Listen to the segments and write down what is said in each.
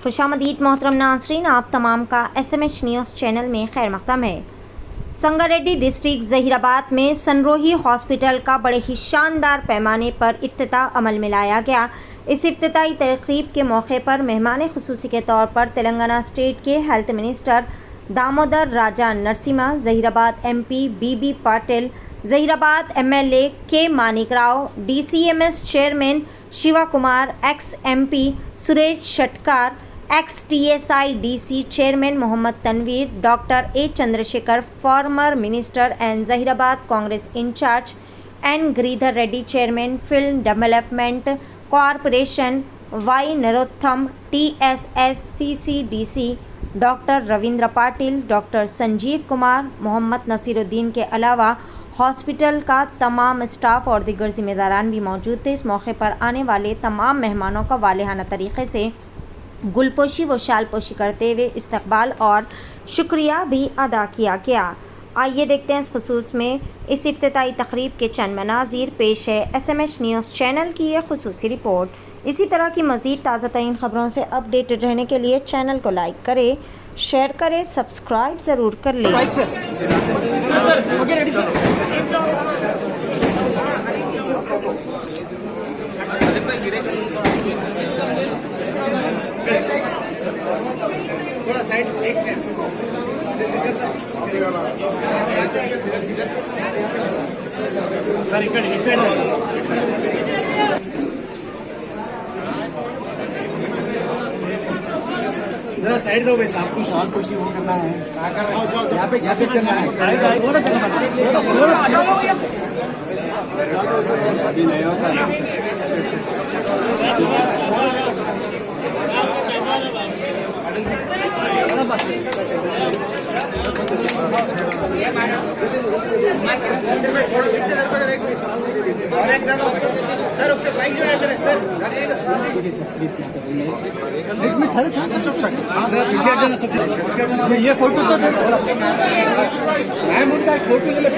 खुशामदीद मोहतरम नाज़रीन, आप तमाम का SMH न्यूज़ चैनल में खैर मक़दम है। संगारेड्डी डिस्ट्रिक्ट ज़हीराबाद में सनरोही हॉस्पिटल का बड़े ही शानदार पैमाने पर इफ्तिताह अमल में लाया गया। इस इफ्तिताही तक़रीब के मौके पर मेहमान ख़ुसूसी के तौर पर तेलंगाना स्टेट के health minister Damodar Raja Narasimha, Zaheerabad MP BB Patil, Zaheerabad MLA K Manik Rao, DCMS chairman Shiva Kumar, ex-MP Suresh Shetkar, ex-TSI DC chairman Mohammed Tanveer, doctor A Chandrashekar, former minister and Zaheerabad Congress incharge, N Giridhar Reddy chairman film development corporation, Y Narottam, TSS CCDC, doctor Ravindra Patil, doctor Sanjeev Kumar, Mohammed Nasiruddin के अलावा हॉस्पिटल का तमाम स्टाफ और दीगर ज़िम्मेदारान भी मौजूद थे। इस मौके पर आने वाले तमाम मेहमानों का वालेहाना तरीक़े से गुलपोशी व शालपोशी करते हुए इस्तकबाल और शुक्रिया भी अदा किया गया। आइए देखते हैं इस खुसूस में इस इफ्तिताही तक़रीब के चंद मनाज़िर। पेश है SMH न्यूज़ चैनल की यह खुसूसी रिपोर्ट। इसी तरह की मज़ीद ताज़ा तरीन ख़बरों से अपडेटेड रहने के लिए चैनल को लाइक करें, शेयर करें, सब्सक्राइब ज़रूर कर लें। थोड़ा साइड सर इकड़ जरा साइड दो भाई, आपको सवाल पोशी वो करना है, यहाँ पे कैसे करना है। नहीं होता ना। ये फोटो तो मैम उनका एक फोटो ले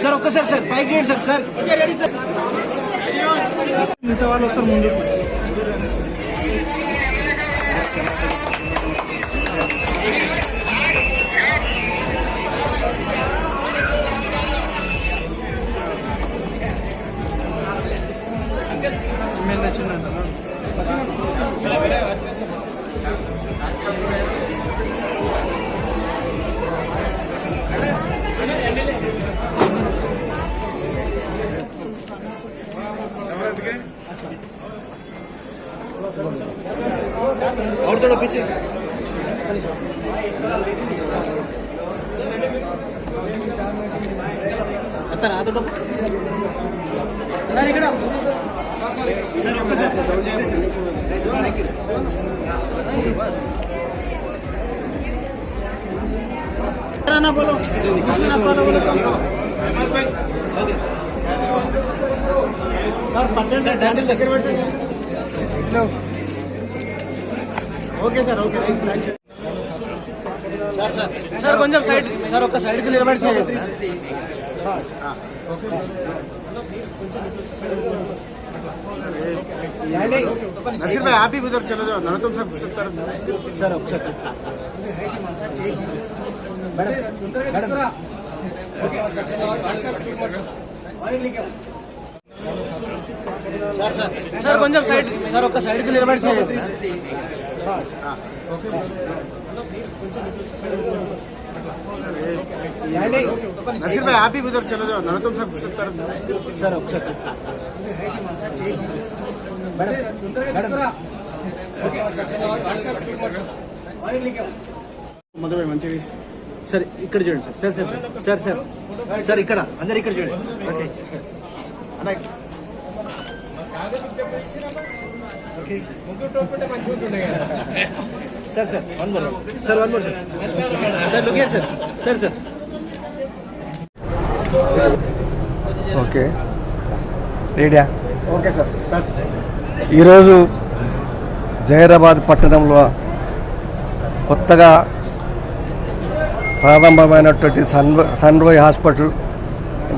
sir okay sir sir pack చేయండి सर सर రెడీ सर ఇంత వాళ్ళు వస్తారు ముందు ఎమ్మెల్యే వచ్చిందంట और थोड़ा पीछे सर इकड़ ना बोलो sir Patel okay sir okay sir sir sir కొంచెం సైడ్ సార్ ఒక సైడ్ కి నిలబడి చేయండి नसीर भाई आप ही उधर चले जाओ, नरोत्तम साहब तरफ सर सर सर सर కొంచెం సైడ్ సార్ ఒక సైడ్ కి నిలబడి చేయండి नसीर भाई आप ही उधर चले जाओ, नरोत्तम साहब तरफ सर मधुभाई మంచిగా सर ఇక్కడ చూడండి sir sir sir sir sir ఇక్కడ అందరు ఇక్కడ చూడండి okay okay sir sir one more sir sir look here sir sir okay ready okay sir start ఈరోజు జహీరాబాద్ పట్టణంలో కొత్తగా ప్రారంభమైనటువంటి సన్రోయ్ హాస్పిటల్,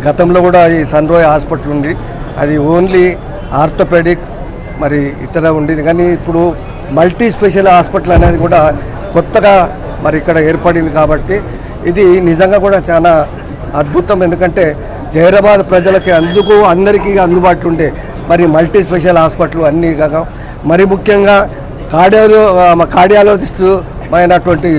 గతంలో కూడా ఈ సన్రోయ్ హాస్పిటల్ ఉంది, అది ఓన్లీ ఆర్థోపెడిక్ మరి ఇతర ఉండేది. కానీ ఇప్పుడు మల్టీ స్పెషల్ హాస్పిటల్ అనేది కూడా కొత్తగా మరి ఇక్కడ ఏర్పడింది. కాబట్టి ఇది నిజంగా కూడా చాలా అద్భుతం. ఎందుకంటే జహీరాబాద్ ప్రజలకి అందరికీ అందుబాటులో ఉండే మరి మల్టీ స్పెషల్ హాస్పిటల్ అన్నీ కాక మరి ముఖ్యంగా కార్డియాలజిస్ట్ అయినటువంటి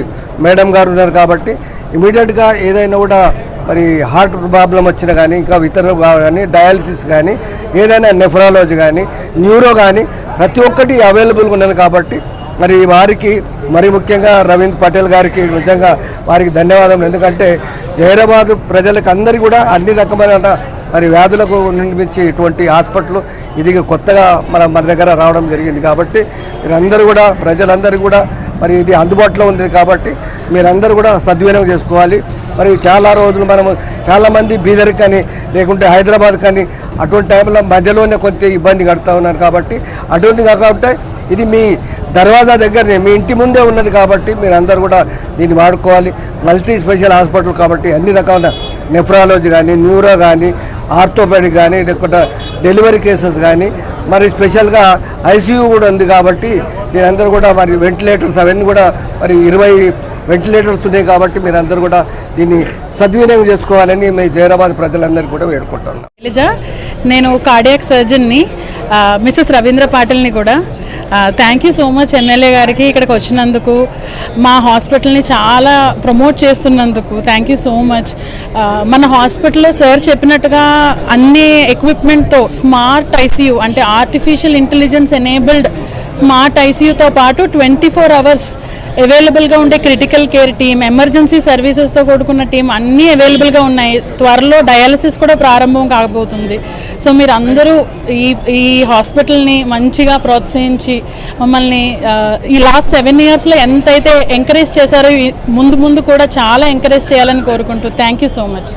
మేడం గారు ఉన్నారు. కాబట్టి ఇమీడియట్గా ఏదైనా కూడా మరి హార్ట్ ప్రాబ్లం వచ్చినా కానీ ఇంకా ఇతర కానీ డయాలసిస్ కానీ ఏదైనా నెఫ్రాలజీ కానీ న్యూరో కానీ ప్రతి ఒక్కటి అవైలబుల్గా ఉన్నది. కాబట్టి మరి వారికి మరి ముఖ్యంగా రవీంద్ర పటేల్ గారికి నిజంగా వారికి ధన్యవాదాలు. ఎందుకంటే జహీరాబాద్ ప్రజలకు అందరికీ కూడా అన్ని రకమైన మరి వ్యాధులకు నిర్మించి ఇటువంటి హాస్పిటల్ ఇది కొత్తగా మన దగ్గర రావడం జరిగింది. కాబట్టి మీరందరూ కూడా ప్రజలందరూ కూడా మరి ఇది అందుబాటులో ఉంది. కాబట్టి మీరందరూ కూడా సద్వినియోగం చేసుకోవాలి. మరి చాలా రోజులు మనము చాలామంది బీదర్కి కానీ లేకుంటే హైదరాబాద్ కానీ అటువంటి టైంలో మధ్యలోనే కొంత ఇబ్బంది కడుతూ ఉన్నారు. కాబట్టి అటువంటి కాకపోతే ఇది మీ దర్వాజా దగ్గరనే మీ ఇంటి ముందే ఉన్నది. కాబట్టి మీరందరూ కూడా దీన్ని వాడుకోవాలి. మల్టీ స్పెషల్ హాస్పిటల్ కాబట్టి అన్ని రకాల నెఫ్రాలజీ కానీ న్యూరో కానీ ఆర్థోపెడిక్ కానీ లేకుంటే డెలివరీ కేసెస్ కానీ మరి స్పెషల్గా ఐసీయూ కూడా ఉంది. కాబట్టి మీరందరూ కూడా మరి వెంటిలేటర్స్ అవన్నీ కూడా మరి 20 వెంటిలేటర్స్ ఉన్నాయి. కాబట్టి మీరందరూ కూడా దీన్ని సద్వినియోగం చేసుకోవాలని మీ జహీరాబాద్ ప్రజలందరికీ కూడా వేడుకుంటున్నాను. నేను కార్డియాక్ సర్జన్ని, మిస్సెస్ రవీంద్ర పాటిల్ని కూడా thank you so much MLA గారికి ఇక్కడికి వచ్చినందుకు, మా హాస్పిటల్ని చాలా ప్రమోట్ చేస్తున్నందుకు థ్యాంక్ యూ సో మచ్. మన హాస్పిటల్లో సార్ చెప్పినట్టుగా అన్ని ఎక్విప్మెంట్తో స్మార్ట్ ఐసీయూ అంటే ఆర్టిఫిషియల్ ఇంటెలిజెన్స్ ఎనేబుల్డ్ స్మార్ట్ ఐసీయూతో పాటు 24 hours అవైలబుల్గా ఉండే క్రిటికల్ కేర్ టీమ్, ఎమర్జెన్సీ సర్వీసెస్తో కూడుకున్న టీం అన్నీ అవైలబుల్గా ఉన్నాయి. త్వరలో డయాలసిస్ కూడా ప్రారంభం కాబోతుంది. సో మీరు అందరూ ఈ హాస్పిటల్ని మంచిగా ప్రోత్సహించి మమ్మల్ని ఈ లాస్ట్ 7 yearsలో ఎంతైతే ఎంకరేజ్ చేశారో ముందు కూడా చాలా ఎంకరేజ్ చేయాలని కోరుకుంటూ థ్యాంక్ యూ సో మచ్.